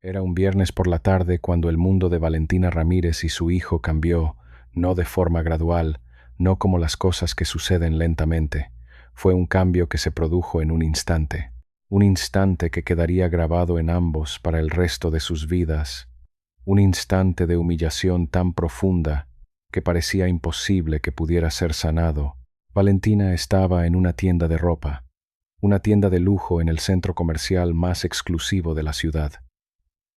Era un viernes por la tarde cuando el mundo de Valentina Ramírez y su hijo cambió, no de forma gradual, no como las cosas que suceden lentamente. Fue un cambio que se produjo en un instante que quedaría grabado en ambos para el resto de sus vidas, un instante de humillación tan profunda que parecía imposible que pudiera ser sanado. Valentina estaba en una tienda de ropa, una tienda de lujo en el centro comercial más exclusivo de la ciudad.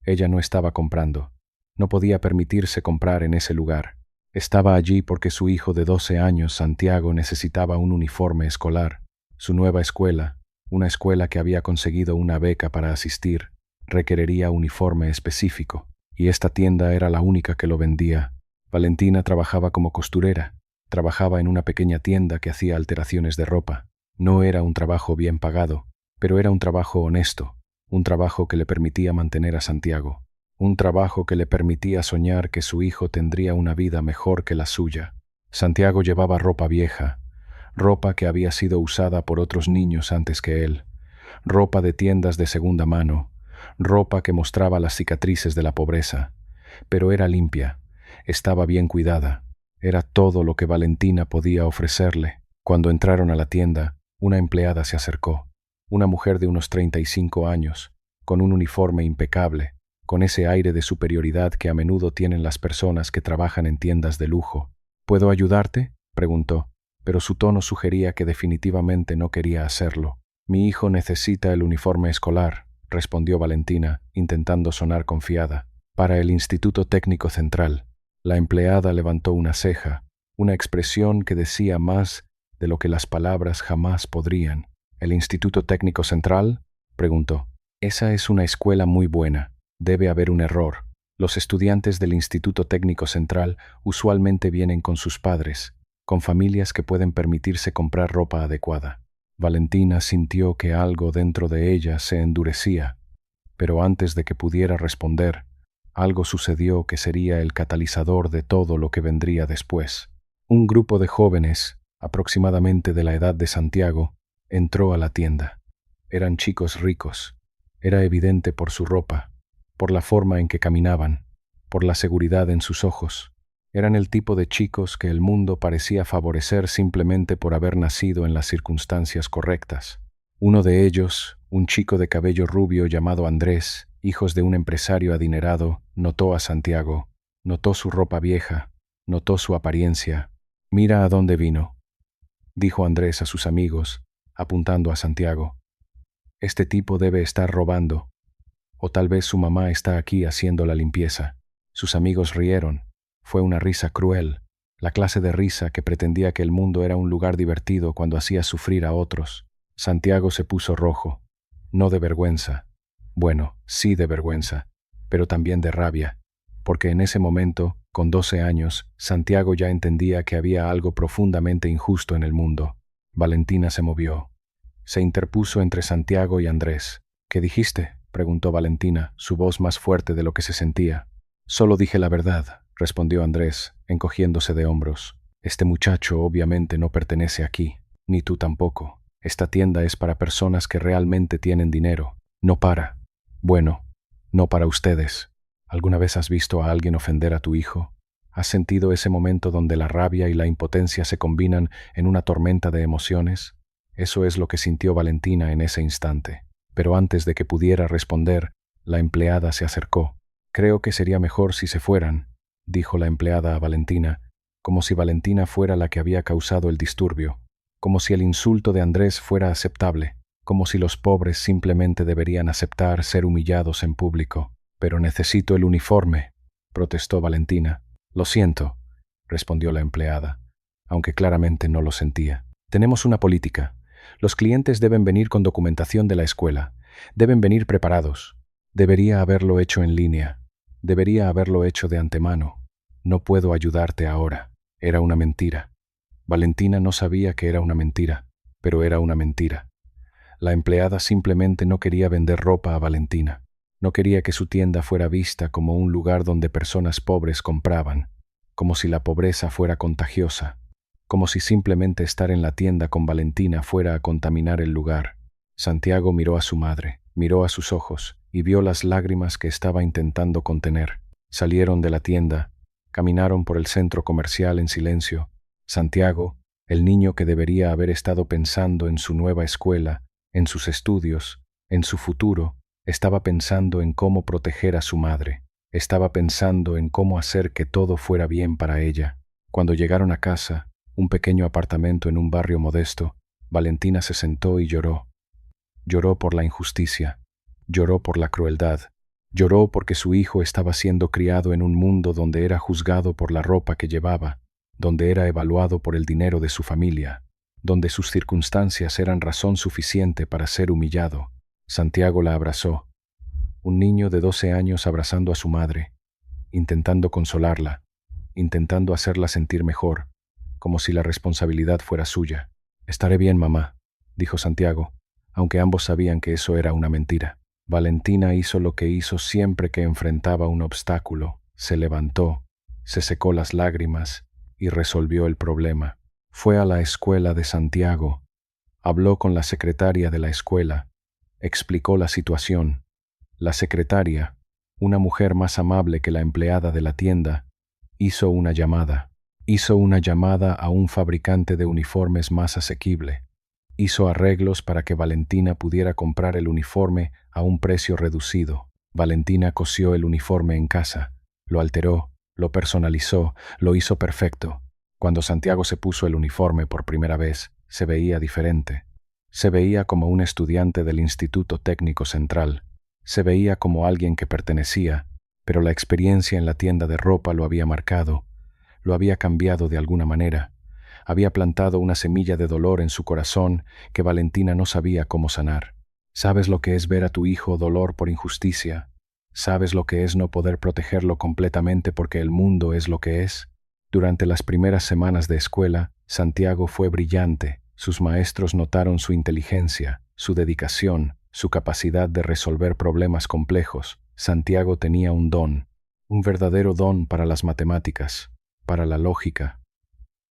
Ella no estaba comprando, no podía permitirse comprar en ese lugar. Estaba allí porque su hijo de 12 años, Santiago, necesitaba un uniforme escolar. Su nueva escuela, una escuela que había conseguido una beca para asistir, requeriría uniforme específico, y esta tienda era la única que lo vendía. Valentina trabajaba como costurera, trabajaba en una pequeña tienda que hacía alteraciones de ropa. No era un trabajo bien pagado, pero era un trabajo honesto, un trabajo que le permitía mantener a Santiago, un trabajo que le permitía soñar que su hijo tendría una vida mejor que la suya. Santiago llevaba ropa vieja, ropa que había sido usada por otros niños antes que él, ropa de tiendas de segunda mano, ropa que mostraba las cicatrices de la pobreza, pero era limpia, estaba bien cuidada, era todo lo que Valentina podía ofrecerle. Cuando entraron a la tienda, una empleada se acercó, una mujer de unos 35 años, con un uniforme impecable, con ese aire de superioridad que a menudo tienen las personas que trabajan en tiendas de lujo. ¿Puedo ayudarte?, preguntó, pero su tono sugería que definitivamente no quería hacerlo. Mi hijo necesita el uniforme escolar, respondió Valentina, intentando sonar confiada. Para el Instituto Técnico Central. La empleada levantó una ceja, una expresión que decía más de lo que las palabras jamás podrían. ¿El Instituto Técnico Central?, preguntó. Esa es una escuela muy buena. Debe haber un error. Los estudiantes del Instituto Técnico Central usualmente vienen con sus padres, con familias que pueden permitirse comprar ropa adecuada. Valentina sintió que algo dentro de ella se endurecía, pero antes de que pudiera responder, algo sucedió que sería el catalizador de todo lo que vendría después. Un grupo de jóvenes, aproximadamente de la edad de Santiago, entró a la tienda. Eran chicos ricos. Era evidente por su ropa, por la forma en que caminaban, por la seguridad en sus ojos. Eran el tipo de chicos que el mundo parecía favorecer simplemente por haber nacido en las circunstancias correctas. Uno de ellos, un chico de cabello rubio llamado Andrés, hijos de un empresario adinerado, notó a Santiago, notó su ropa vieja, notó su apariencia. «Mira a dónde vino», dijo Andrés a sus amigos, apuntando a Santiago. «Este tipo debe estar robando, o tal vez su mamá está aquí haciendo la limpieza». Sus amigos rieron. Fue una risa cruel, la clase de risa que pretendía que el mundo era un lugar divertido cuando hacía sufrir a otros. Santiago se puso rojo, no de vergüenza. Bueno, sí de vergüenza, pero también de rabia, porque en ese momento, con 12 años, Santiago ya entendía que había algo profundamente injusto en el mundo. Valentina se movió. Se interpuso entre Santiago y Andrés. «¿Qué dijiste?», preguntó Valentina, su voz más fuerte de lo que se sentía. «Solo dije la verdad», respondió Andrés, encogiéndose de hombros. «Este muchacho obviamente no pertenece aquí, ni tú tampoco. Esta tienda es para personas que realmente tienen dinero, no para... Bueno, no para ustedes. ¿Alguna vez has visto a alguien ofender a tu hijo? ¿Has sentido ese momento donde la rabia y la impotencia se combinan en una tormenta de emociones? Eso es lo que sintió Valentina en ese instante. Pero antes de que pudiera responder, la empleada se acercó. «Creo que sería mejor si se fueran», dijo la empleada a Valentina, como si Valentina fuera la que había causado el disturbio, como si el insulto de Andrés fuera aceptable, como si los pobres simplemente deberían aceptar ser humillados en público. «Pero necesito el uniforme», protestó Valentina. «Lo siento», respondió la empleada, aunque claramente no lo sentía. «Tenemos una política. Los clientes deben venir con documentación de la escuela. Deben venir preparados. Debería haberlo hecho en línea. Debería haberlo hecho de antemano. No puedo ayudarte ahora». Era una mentira. Valentina no sabía que era una mentira, pero era una mentira. La empleada simplemente no quería vender ropa a Valentina. No quería que su tienda fuera vista como un lugar donde personas pobres compraban, como si la pobreza fuera contagiosa, como si simplemente estar en la tienda con Valentina fuera a contaminar el lugar. Santiago miró a su madre. Miró a sus ojos y vio las lágrimas que estaba intentando contener. Salieron de la tienda, caminaron por el centro comercial en silencio. Santiago, el niño que debería haber estado pensando en su nueva escuela, en sus estudios, en su futuro, estaba pensando en cómo proteger a su madre. Estaba pensando en cómo hacer que todo fuera bien para ella. Cuando llegaron a casa, un pequeño apartamento en un barrio modesto, Valentina se sentó y lloró. Lloró por la injusticia, lloró por la crueldad, lloró porque su hijo estaba siendo criado en un mundo donde era juzgado por la ropa que llevaba, donde era evaluado por el dinero de su familia, donde sus circunstancias eran razón suficiente para ser humillado. Santiago la abrazó, un niño de 12 años abrazando a su madre, intentando consolarla, intentando hacerla sentir mejor, como si la responsabilidad fuera suya. «Estaré bien, mamá», dijo Santiago, aunque ambos sabían que eso era una mentira. Valentina hizo lo que hizo siempre que enfrentaba un obstáculo. Se levantó, se secó las lágrimas y resolvió el problema. Fue a la escuela de Santiago, habló con la secretaria de la escuela, explicó la situación. La secretaria, una mujer más amable que la empleada de la tienda, hizo una llamada. Hizo una llamada a un fabricante de uniformes más asequible. Hizo arreglos para que Valentina pudiera comprar el uniforme a un precio reducido. Valentina cosió el uniforme en casa, lo alteró, lo personalizó, lo hizo perfecto. Cuando Santiago se puso el uniforme por primera vez, se veía diferente. Se veía como un estudiante del Instituto Técnico Central. Se veía como alguien que pertenecía, pero la experiencia en la tienda de ropa lo había marcado, lo había cambiado de alguna manera. Había plantado una semilla de dolor en su corazón que Valentina no sabía cómo sanar. ¿Sabes lo que es ver a tu hijo dolor por injusticia? ¿Sabes lo que es no poder protegerlo completamente porque el mundo es lo que es? Durante las primeras semanas de escuela, Santiago fue brillante. Sus maestros notaron su inteligencia, su dedicación, su capacidad de resolver problemas complejos. Santiago tenía un don, un verdadero don para las matemáticas, para la lógica,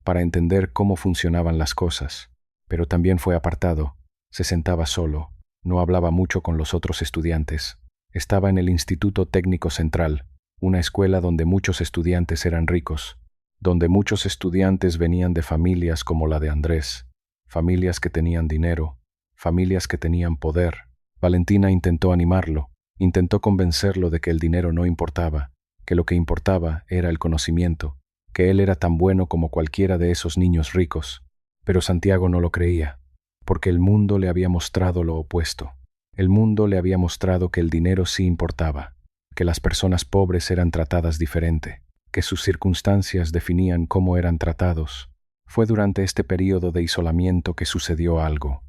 para entender cómo funcionaban las cosas, pero también fue apartado, se sentaba solo, no hablaba mucho con los otros estudiantes. Estaba en el Instituto Técnico Central, una escuela donde muchos estudiantes eran ricos, donde muchos estudiantes venían de familias como la de Andrés, familias que tenían dinero, familias que tenían poder. Valentina intentó animarlo, intentó convencerlo de que el dinero no importaba, que lo que importaba era el conocimiento, que él era tan bueno como cualquiera de esos niños ricos. Pero Santiago no lo creía, porque el mundo le había mostrado lo opuesto. El mundo le había mostrado que el dinero sí importaba, que las personas pobres eran tratadas diferente, que sus circunstancias definían cómo eran tratados. Fue durante este período de aislamiento que sucedió algo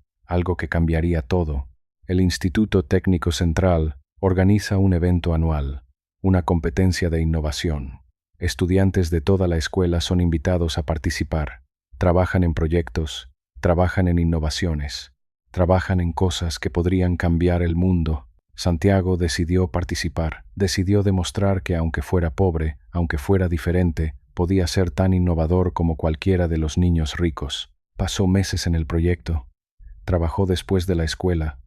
que cambiaría todo. El Instituto Técnico Central organiza un evento anual, una competencia de innovación. Estudiantes de toda la escuela son invitados a participar. Trabajan en proyectos, trabajan en innovaciones, trabajan en cosas que podrían cambiar el mundo. Santiago decidió participar, decidió demostrar que aunque fuera pobre, aunque fuera diferente, podía ser tan innovador como cualquiera de los niños ricos. Pasó meses en el proyecto. Trabajó después de la escuela,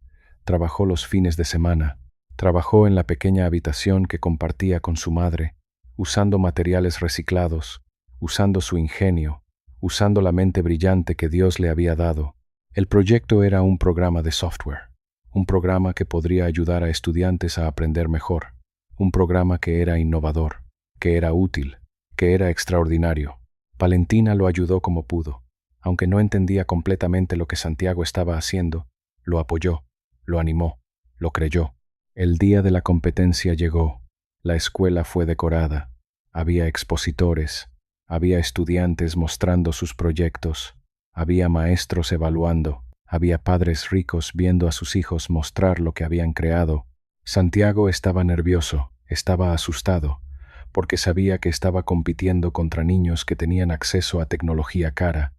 trabajó los fines de semana, trabajó en la pequeña habitación que compartía con su madre, usando materiales reciclados, usando su ingenio, usando la mente brillante que Dios le había dado. El proyecto era un programa de software, un programa que podría ayudar a estudiantes a aprender mejor, un programa que era innovador, que era útil, que era extraordinario. Valentina lo ayudó como pudo. Aunque no entendía completamente lo que Santiago estaba haciendo, lo apoyó, lo animó, lo creyó. El día de la competencia llegó. La escuela fue decorada. Había expositores, había estudiantes mostrando sus proyectos, había maestros evaluando, había padres ricos viendo a sus hijos mostrar lo que habían creado. Santiago estaba nervioso, estaba asustado, porque sabía que estaba compitiendo contra niños que tenían acceso a tecnología cara,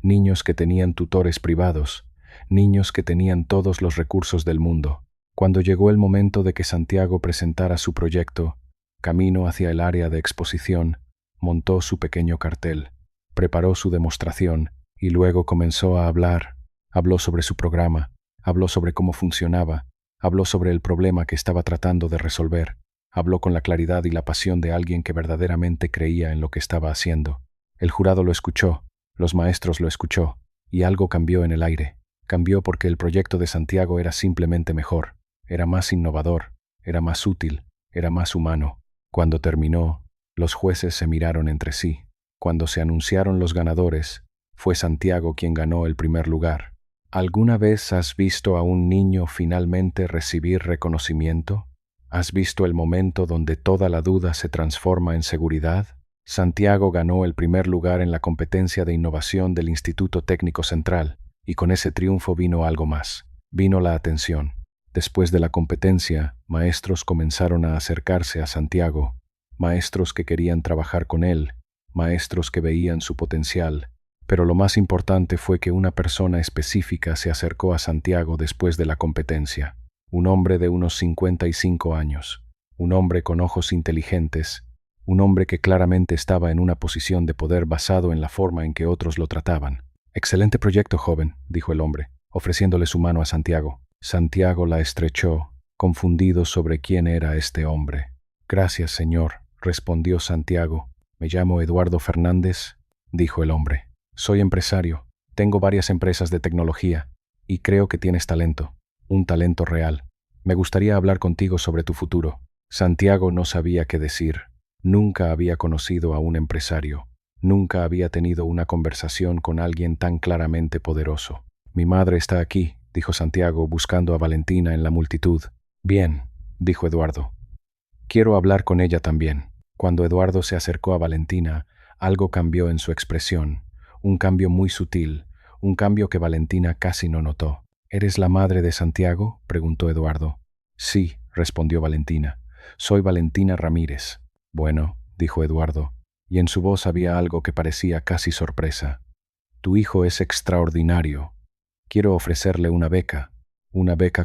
niños que tenían tutores privados, niños que tenían todos los recursos del mundo. Cuando llegó el momento de que Santiago presentara su proyecto, camino hacia el área de exposición, montó su pequeño cartel, preparó su demostración y luego comenzó a hablar. Habló sobre su programa, habló sobre cómo funcionaba, Habló sobre el problema que estaba tratando de resolver. Habló con la claridad y la pasión de alguien que verdaderamente creía en lo que estaba haciendo. El jurado lo escuchó, los maestros lo escuchó, y algo cambió en el aire. Cambió porque el proyecto de Santiago era simplemente mejor, era más innovador, era más útil, era más humano. Cuando terminó, los jueces se miraron entre sí. Cuando se anunciaron los ganadores, fue Santiago quien ganó el primer lugar. ¿Alguna vez has visto a un niño finalmente recibir reconocimiento? ¿Has visto el momento donde toda la duda se transforma en seguridad? Santiago ganó el primer lugar en la competencia de innovación del Instituto Técnico Central, y con ese triunfo vino algo más. Vino la atención. Después de la competencia, maestros comenzaron a acercarse a Santiago, maestros que querían trabajar con él, maestros que veían su potencial. Pero lo más importante fue que una persona específica se acercó a Santiago después de la competencia. Un hombre de unos 55 años, un hombre con ojos inteligentes, un hombre que claramente estaba en una posición de poder basado en la forma en que otros lo trataban. «Excelente proyecto, joven», dijo el hombre, ofreciéndole su mano a Santiago. Santiago la estrechó, confundido sobre quién era este hombre. «Gracias, señor», respondió Santiago. «Me llamo Eduardo Fernández», dijo el hombre. «Soy empresario, tengo varias empresas de tecnología, y creo que tienes talento, un talento real. Me gustaría hablar contigo sobre tu futuro». Santiago no sabía qué decir. Nunca había conocido a un empresario. Nunca había tenido una conversación con alguien tan claramente poderoso. «Mi madre está aquí», dijo Santiago, buscando a Valentina en la multitud. «Bien», dijo Eduardo. «Quiero hablar con ella también». Cuando Eduardo se acercó a Valentina, algo cambió en su expresión. Un cambio muy sutil, un cambio que Valentina casi no notó. «¿Eres la madre de Santiago?», preguntó Eduardo. «Sí», respondió Valentina. «Soy Valentina Ramírez». «Bueno», dijo Eduardo, y en su voz había algo que parecía casi sorpresa. «Tu hijo es extraordinario. Quiero ofrecerle una beca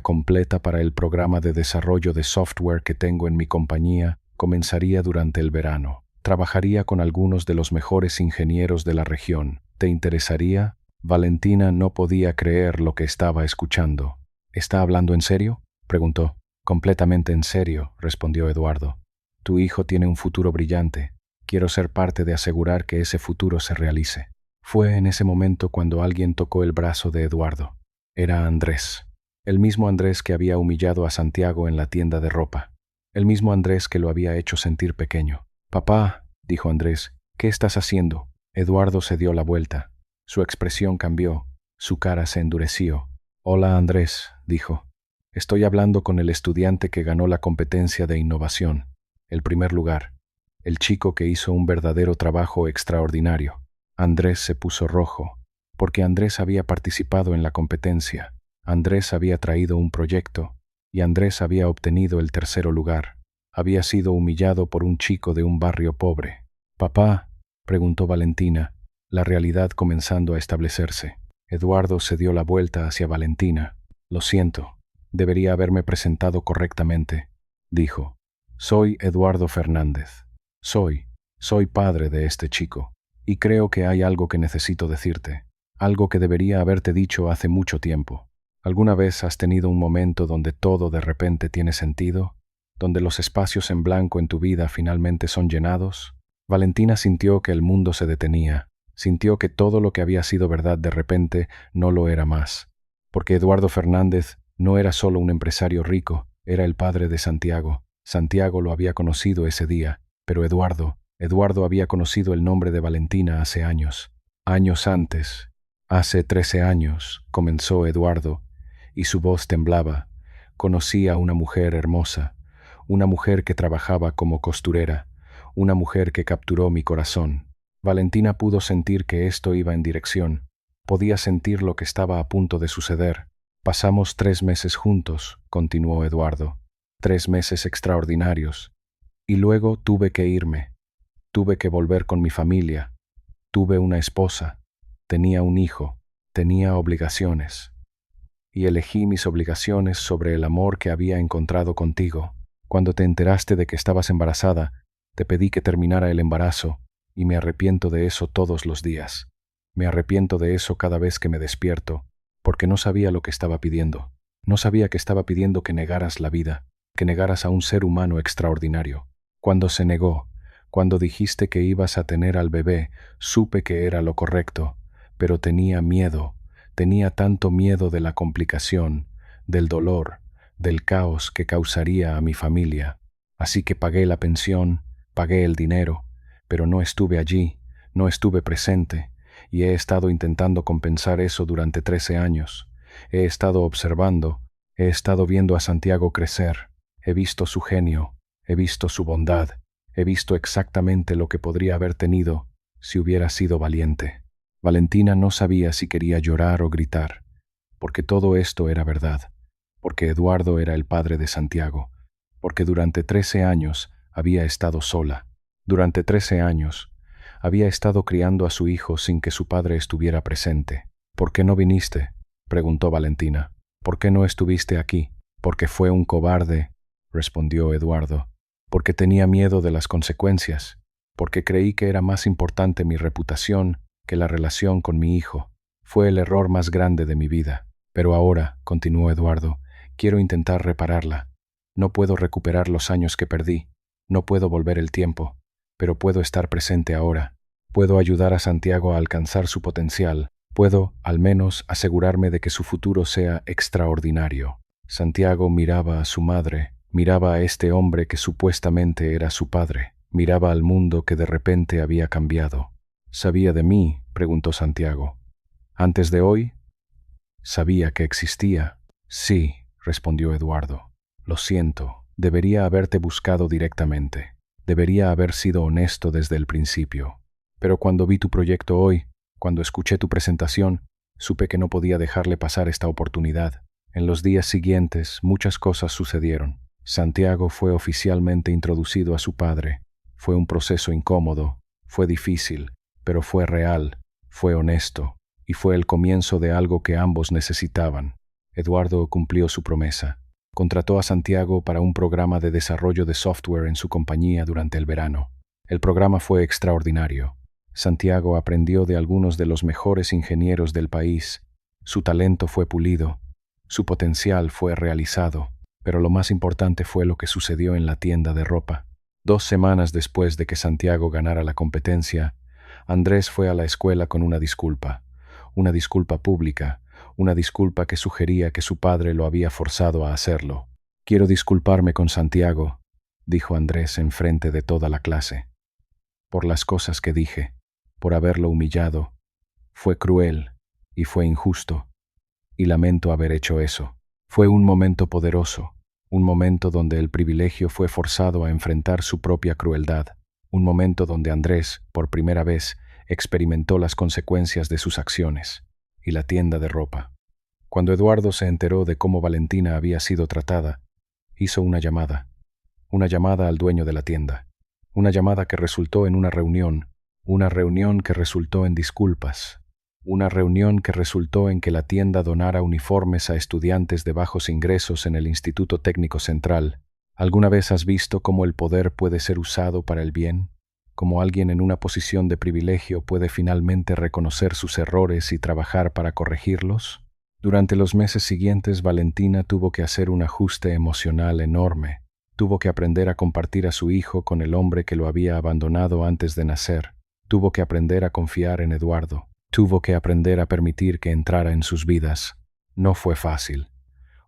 completa para el programa de desarrollo de software que tengo en mi compañía. Comenzaría durante el verano. Trabajaría con algunos de los mejores ingenieros de la región. ¿Te interesaría?» Valentina no podía creer lo que estaba escuchando. «¿Está hablando en serio?», preguntó. «Completamente en serio», respondió Eduardo. «Tu hijo tiene un futuro brillante. Quiero ser parte de asegurar que ese futuro se realice». Fue en ese momento cuando alguien tocó el brazo de Eduardo. Era Andrés. El mismo Andrés que había humillado a Santiago en la tienda de ropa. El mismo Andrés que lo había hecho sentir pequeño. «Papá», dijo Andrés, «¿qué estás haciendo?». Eduardo se dio la vuelta. Su expresión cambió. Su cara se endureció. «Hola, Andrés», dijo. «Estoy hablando con el estudiante que ganó la competencia de innovación, el primer lugar, el chico que hizo un verdadero trabajo extraordinario». Andrés se puso rojo, porque Andrés había participado en la competencia. Andrés había traído un proyecto, y Andrés había obtenido el tercer lugar. Había sido humillado por un chico de un barrio pobre. «Papá», preguntó Valentina, la realidad comenzando a establecerse. Eduardo se dio la vuelta hacia Valentina. «Lo siento, debería haberme presentado correctamente», dijo. «Soy Eduardo Fernández. Soy padre de este chico. Y creo que hay algo que necesito decirte, algo que debería haberte dicho hace mucho tiempo. ¿Alguna vez has tenido un momento donde todo de repente tiene sentido? ¿Donde los espacios en blanco en tu vida finalmente son llenados?» Valentina sintió que el mundo se detenía, sintió que todo lo que había sido verdad de repente no lo era más, porque Eduardo Fernández no era solo un empresario rico, era el padre de Santiago. Santiago lo había conocido ese día, pero Eduardo había conocido el nombre de Valentina hace años. Años antes, hace 13 años, comenzó Eduardo, y su voz temblaba. Conocí a una mujer hermosa, una mujer que trabajaba como costurera, una mujer que capturó mi corazón. Valentina pudo sentir que esto iba en dirección. Podía sentir lo que estaba a punto de suceder. «Pasamos 3 meses juntos», continuó Eduardo. 3 meses extraordinarios. Y luego tuve que irme. Tuve que volver con mi familia. Tuve una esposa. Tenía un hijo. Tenía obligaciones. Y elegí mis obligaciones sobre el amor que había encontrado contigo. Cuando te enteraste de que estabas embarazada, te pedí que terminara el embarazo, y me arrepiento de eso todos los días. Me arrepiento de eso cada vez que me despierto, porque no sabía lo que estaba pidiendo. No sabía que estaba pidiendo que negaras la vida, que negaras a un ser humano extraordinario. Cuando se negó, cuando dijiste que ibas a tener al bebé, supe que era lo correcto, pero tenía miedo, tenía tanto miedo de la complicación, del dolor, del caos que causaría a mi familia. Así que pagué la pensión, pagué el dinero, pero no estuve allí, no estuve presente, y he estado intentando compensar eso durante 13 años. He estado observando, he estado viendo a Santiago crecer, he visto su genio, he visto su bondad, he visto exactamente lo que podría haber tenido si hubiera sido valiente. Valentina no sabía si quería llorar o gritar, porque todo esto era verdad, porque Eduardo era el padre de Santiago, porque durante 13 años había estado sola. Durante 13 años había estado criando a su hijo sin que su padre estuviera presente. ¿Por qué no viniste?, preguntó Valentina. ¿Por qué no estuviste aquí? Porque fue un cobarde, respondió Eduardo. Porque tenía miedo de las consecuencias, porque creí que era más importante mi reputación que la relación con mi hijo. Fue el error más grande de mi vida. Pero ahora, continuó Eduardo, quiero intentar repararla. No puedo recuperar los años que perdí, no puedo volver el tiempo, pero puedo estar presente ahora. Puedo ayudar a Santiago a alcanzar su potencial. Puedo, al menos, asegurarme de que su futuro sea extraordinario. Santiago miraba a su madre, miraba a este hombre que supuestamente era su padre, miraba al mundo que de repente había cambiado. ¿Sabía de mí?, preguntó Santiago. ¿Antes de hoy? ¿Sabía que existía? Sí, respondió Eduardo. Lo siento, debería haberte buscado directamente. Debería haber sido honesto desde el principio. Pero cuando vi tu proyecto hoy, cuando escuché tu presentación, supe que no podía dejarle pasar esta oportunidad. En los días siguientes, muchas cosas sucedieron. Santiago fue oficialmente introducido a su padre. Fue un proceso incómodo, fue difícil, pero fue real, fue honesto, y fue el comienzo de algo que ambos necesitaban. Eduardo cumplió su promesa. Contrató a Santiago para un programa de desarrollo de software en su compañía durante el verano. El programa fue extraordinario. Santiago aprendió de algunos de los mejores ingenieros del país. Su talento fue pulido, su potencial fue realizado, pero lo más importante fue lo que sucedió en la tienda de ropa. 2 semanas después de que Santiago ganara la competencia, Andrés fue a la escuela con una disculpa pública, una disculpa que sugería que su padre lo había forzado a hacerlo. «Quiero disculparme con Santiago», dijo Andrés en frente de toda la clase, «por las cosas que dije, por haberlo humillado. Fue cruel y fue injusto, y lamento haber hecho eso. Fue un momento poderoso, un momento donde el privilegio fue forzado a enfrentar su propia crueldad, un momento donde Andrés, por primera vez, experimentó las consecuencias de sus acciones». Y la tienda de ropa. Cuando Eduardo se enteró de cómo Valentina había sido tratada, hizo una llamada al dueño de la tienda, una llamada que resultó en una reunión que resultó en disculpas, una reunión que resultó en que la tienda donara uniformes a estudiantes de bajos ingresos en el Instituto Técnico Central. ¿Alguna vez has visto cómo el poder puede ser usado para el bien? Cómo alguien en una posición de privilegio puede finalmente reconocer sus errores y trabajar para corregirlos? Durante los meses siguientes, Valentina tuvo que hacer un ajuste emocional enorme. Tuvo que aprender a compartir a su hijo con el hombre que lo había abandonado antes de nacer. Tuvo que aprender a confiar en Eduardo. Tuvo que aprender a permitir que entrara en sus vidas. No fue fácil.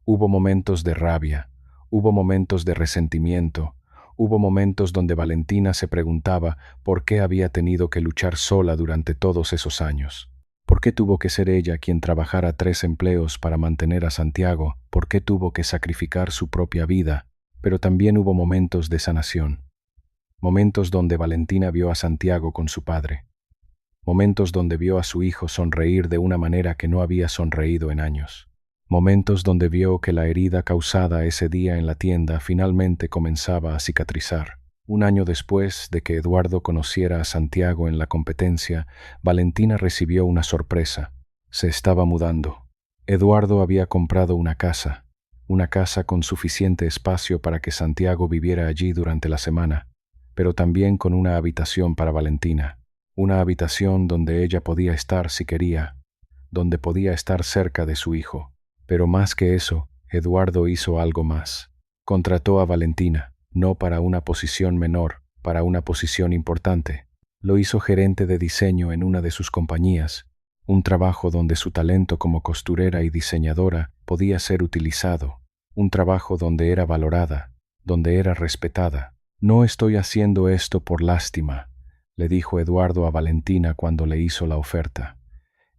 Hubo momentos de rabia, hubo momentos de resentimiento, hubo momentos donde Valentina se preguntaba por qué había tenido que luchar sola durante todos esos años. ¿Por qué tuvo que ser ella quien trabajara 3 empleos para mantener a Santiago? ¿Por qué tuvo que sacrificar su propia vida? Pero también hubo momentos de sanación. Momentos donde Valentina vio a Santiago con su padre. Momentos donde vio a su hijo sonreír de una manera que no había sonreído en años. Momentos donde vio que la herida causada ese día en la tienda finalmente comenzaba a cicatrizar. Un año después de que Eduardo conociera a Santiago en la competencia, Valentina recibió una sorpresa. Se estaba mudando. Eduardo había comprado una casa con suficiente espacio para que Santiago viviera allí durante la semana, pero también con una habitación para Valentina. Una habitación donde ella podía estar si quería, donde podía estar cerca de su hijo. Pero más que eso, Eduardo hizo algo más. Contrató a Valentina, no para una posición menor, para una posición importante. Lo hizo gerente de diseño en una de sus compañías, un trabajo donde su talento como costurera y diseñadora podía ser utilizado, un trabajo donde era valorada, donde era respetada. No estoy haciendo esto por lástima, le dijo Eduardo a Valentina cuando le hizo la oferta.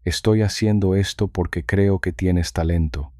Estoy haciendo esto porque creo que tienes talento,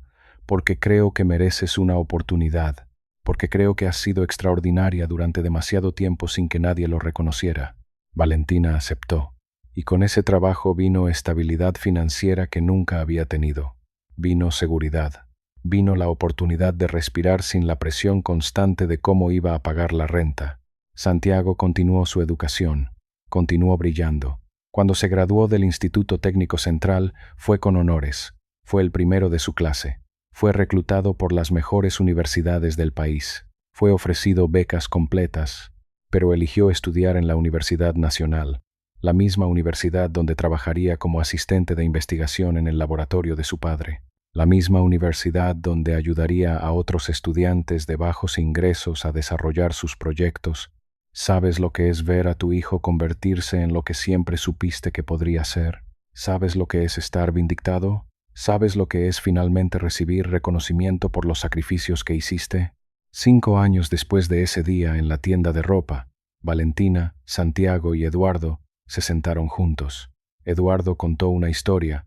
porque creo que mereces una oportunidad, porque creo que has sido extraordinaria durante demasiado tiempo sin que nadie lo reconociera. Valentina aceptó, y con ese trabajo vino estabilidad financiera que nunca había tenido. Vino seguridad. Vino la oportunidad de respirar sin la presión constante de cómo iba a pagar la renta. Santiago continuó su educación, continuó brillando. Cuando se graduó del Instituto Técnico Central, fue con honores. Fue el primero de su clase. Fue reclutado por las mejores universidades del país. Fue ofrecido becas completas, pero eligió estudiar en la Universidad Nacional, la misma universidad donde trabajaría como asistente de investigación en el laboratorio de su padre, la misma universidad donde ayudaría a otros estudiantes de bajos ingresos a desarrollar sus proyectos. ¿Sabes lo que es ver a tu hijo convertirse en lo que siempre supiste que podría ser? ¿Sabes lo que es estar vindicado? ¿Sabes lo que es finalmente recibir reconocimiento por los sacrificios que hiciste? 5 años después de ese día en la tienda de ropa, Valentina, Santiago y Eduardo se sentaron juntos. Eduardo contó una historia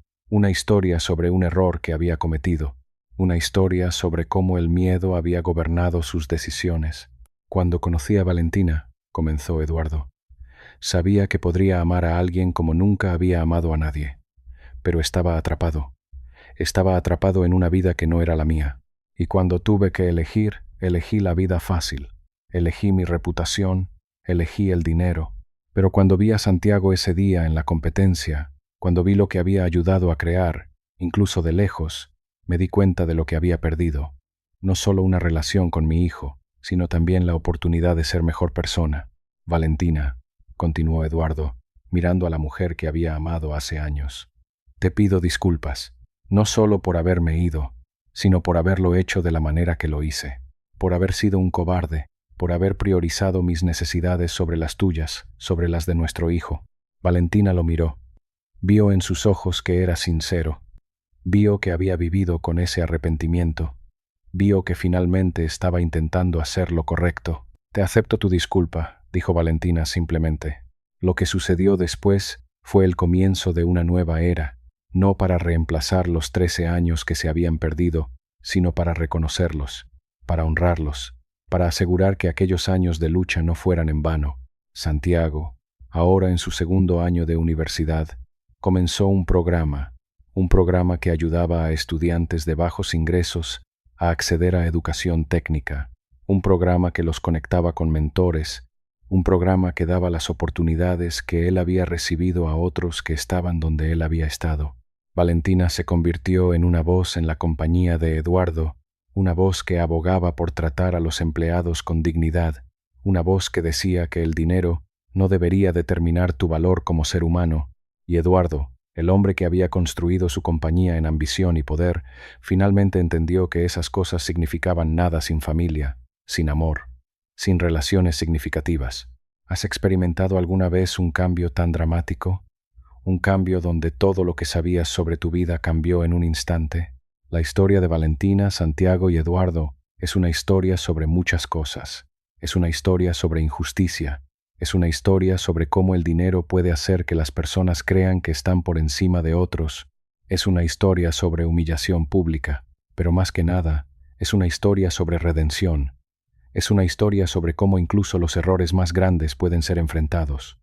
sobre un error que había cometido, una historia sobre cómo el miedo había gobernado sus decisiones. Cuando conocí a Valentina, comenzó Eduardo, sabía que podría amar a alguien como nunca había amado a nadie, pero estaba atrapado en una vida que no era la mía. Y cuando tuve que elegir, elegí la vida fácil, elegí mi reputación, elegí el dinero. Pero cuando vi a Santiago ese día en la competencia, cuando vi lo que había ayudado a crear, incluso de lejos, me di cuenta de lo que había perdido. No solo una relación con mi hijo, sino también la oportunidad de ser mejor persona. Valentina, continuó Eduardo, mirando a la mujer que había amado hace años. Te pido disculpas, no solo por haberme ido, sino por haberlo hecho de la manera que lo hice, por haber sido un cobarde, por haber priorizado mis necesidades sobre las tuyas, sobre las de nuestro hijo. Valentina lo miró. Vio en sus ojos que era sincero. Vio que había vivido con ese arrepentimiento. Vio que finalmente estaba intentando hacer lo correcto. Te acepto tu disculpa, dijo Valentina simplemente. Lo que sucedió después fue el comienzo de una nueva era, no para reemplazar los 13 años que se habían perdido, sino para reconocerlos, para honrarlos, para asegurar que aquellos años de lucha no fueran en vano. Santiago, ahora en su segundo año de universidad, comenzó un programa que ayudaba a estudiantes de bajos ingresos a acceder a educación técnica, un programa que los conectaba con mentores, un programa que daba las oportunidades que él había recibido a otros que estaban donde él había estado. Valentina se convirtió en una voz en la compañía de Eduardo, una voz que abogaba por tratar a los empleados con dignidad, una voz que decía que el dinero no debería determinar tu valor como ser humano, y Eduardo, el hombre que había construido su compañía en ambición y poder, finalmente entendió que esas cosas significaban nada sin familia, sin amor, sin relaciones significativas. ¿Has experimentado alguna vez un cambio tan dramático? Un cambio donde todo lo que sabías sobre tu vida cambió en un instante. La historia de Valentina, Santiago y Eduardo es una historia sobre muchas cosas. Es una historia sobre injusticia. Es una historia sobre cómo el dinero puede hacer que las personas crean que están por encima de otros. Es una historia sobre humillación pública. Pero más que nada, es una historia sobre redención. Es una historia sobre cómo incluso los errores más grandes pueden ser enfrentados.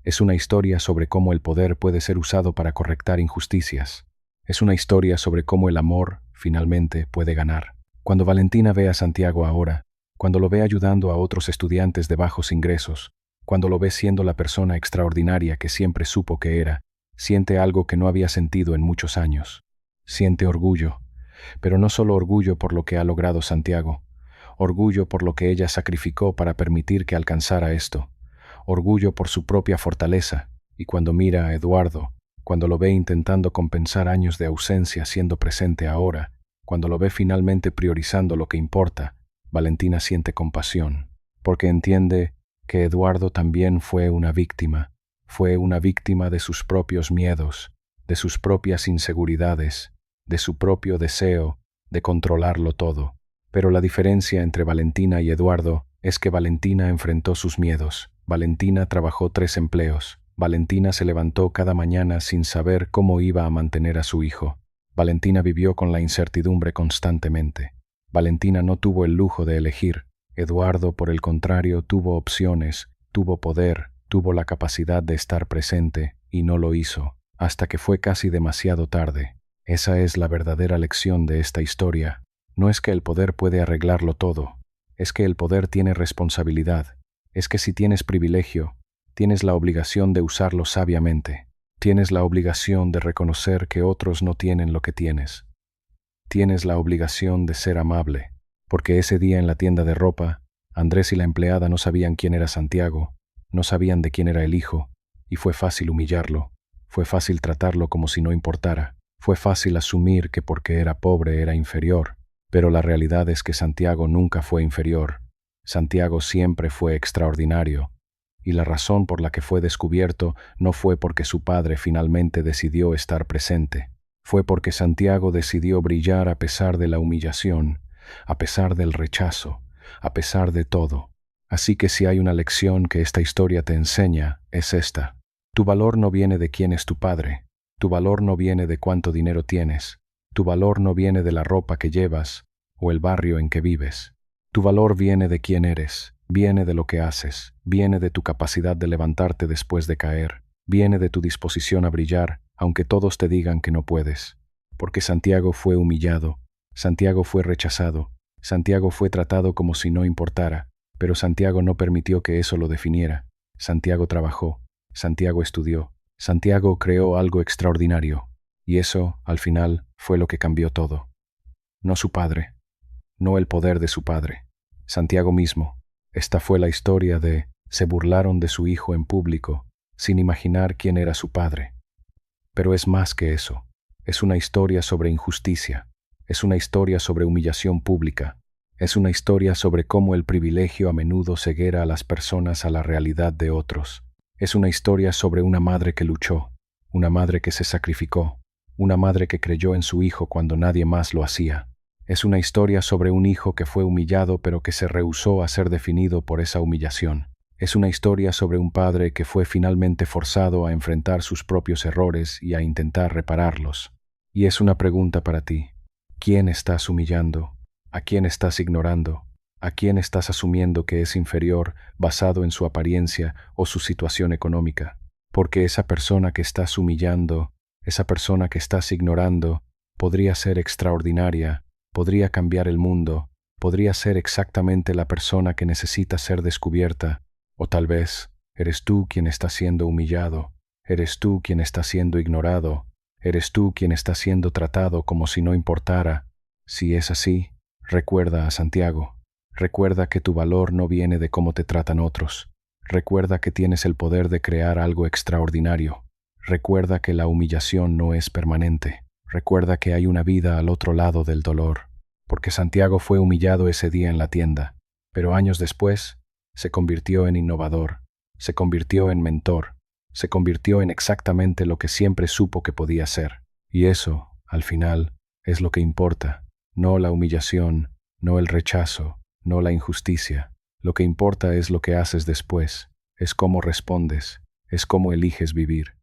Es una historia sobre cómo el poder puede ser usado para correctar injusticias. Es una historia sobre cómo el amor, finalmente, puede ganar. Cuando Valentina ve a Santiago ahora, cuando lo ve ayudando a otros estudiantes de bajos ingresos, cuando lo ve siendo la persona extraordinaria que siempre supo que era, siente algo que no había sentido en muchos años. Siente orgullo, pero no solo orgullo por lo que ha logrado Santiago, orgullo por lo que ella sacrificó para permitir que alcanzara esto. Orgullo por su propia fortaleza, y cuando mira a Eduardo, cuando lo ve intentando compensar años de ausencia siendo presente ahora, cuando lo ve finalmente priorizando lo que importa, Valentina siente compasión, porque entiende que Eduardo también fue una víctima de sus propios miedos, de sus propias inseguridades, de su propio deseo de controlarlo todo. Pero la diferencia entre Valentina y Eduardo es que Valentina enfrentó sus miedos. Valentina trabajó 3 empleos. Valentina se levantó cada mañana sin saber cómo iba a mantener a su hijo. Valentina vivió con la incertidumbre constantemente. Valentina no tuvo el lujo de elegir. Eduardo, por el contrario, tuvo opciones, tuvo poder, tuvo la capacidad de estar presente, y no lo hizo, hasta que fue casi demasiado tarde. Esa es la verdadera lección de esta historia. No es que el poder puede arreglarlo todo, es que el poder tiene responsabilidad, es que si tienes privilegio, tienes la obligación de usarlo sabiamente, tienes la obligación de reconocer que otros no tienen lo que tienes. Tienes la obligación de ser amable, porque ese día en la tienda de ropa, Andrés y la empleada no sabían quién era Santiago, no sabían de quién era el hijo, y fue fácil humillarlo, fue fácil tratarlo como si no importara, fue fácil asumir que porque era pobre era inferior, pero la realidad es que Santiago nunca fue inferior, Santiago siempre fue extraordinario, y la razón por la que fue descubierto no fue porque su padre finalmente decidió estar presente, fue porque Santiago decidió brillar a pesar de la humillación, a pesar del rechazo, a pesar de todo. Así que si hay una lección que esta historia te enseña, es esta. Tu valor no viene de quién es tu padre, tu valor no viene de cuánto dinero tienes, tu valor no viene de la ropa que llevas o el barrio en que vives. Tu valor viene de quién eres, viene de lo que haces, viene de tu capacidad de levantarte después de caer, viene de tu disposición a brillar, aunque todos te digan que no puedes. Porque Santiago fue humillado, Santiago fue rechazado, Santiago fue tratado como si no importara, pero Santiago no permitió que eso lo definiera. Santiago trabajó, Santiago estudió, Santiago creó algo extraordinario, y eso, al final, fue lo que cambió todo. No su padre, no el poder de su padre, Santiago mismo. Esta fue la historia de se burlaron de su hijo en público, sin imaginar quién era su padre. Pero es más que eso, es una historia sobre injusticia, es una historia sobre humillación pública, es una historia sobre cómo el privilegio a menudo ceguera a las personas a la realidad de otros. Es una historia sobre una madre que luchó, una madre que se sacrificó, una madre que creyó en su hijo cuando nadie más lo hacía. Es una historia sobre un hijo que fue humillado pero que se rehusó a ser definido por esa humillación. Es una historia sobre un padre que fue finalmente forzado a enfrentar sus propios errores y a intentar repararlos. Y es una pregunta para ti. ¿Quién estás humillando? ¿A quién estás ignorando? ¿A quién estás asumiendo que es inferior basado en su apariencia o su situación económica? Porque esa persona que estás humillando, esa persona que estás ignorando, podría ser extraordinaria, podría cambiar el mundo, podría ser exactamente la persona que necesita ser descubierta, o tal vez eres tú quien está siendo humillado, eres tú quien está siendo ignorado, eres tú quien está siendo tratado como si no importara. Si es así, recuerda a Santiago. Recuerda que tu valor no viene de cómo te tratan otros. Recuerda que tienes el poder de crear algo extraordinario. Recuerda que la humillación no es permanente. Recuerda que hay una vida al otro lado del dolor. Porque Santiago fue humillado ese día en la tienda, pero años después se convirtió en innovador, se convirtió en mentor, se convirtió en exactamente lo que siempre supo que podía ser. Y eso, al final, es lo que importa. No la humillación, no el rechazo, no la injusticia. Lo que importa es lo que haces después, es cómo respondes, es cómo eliges vivir.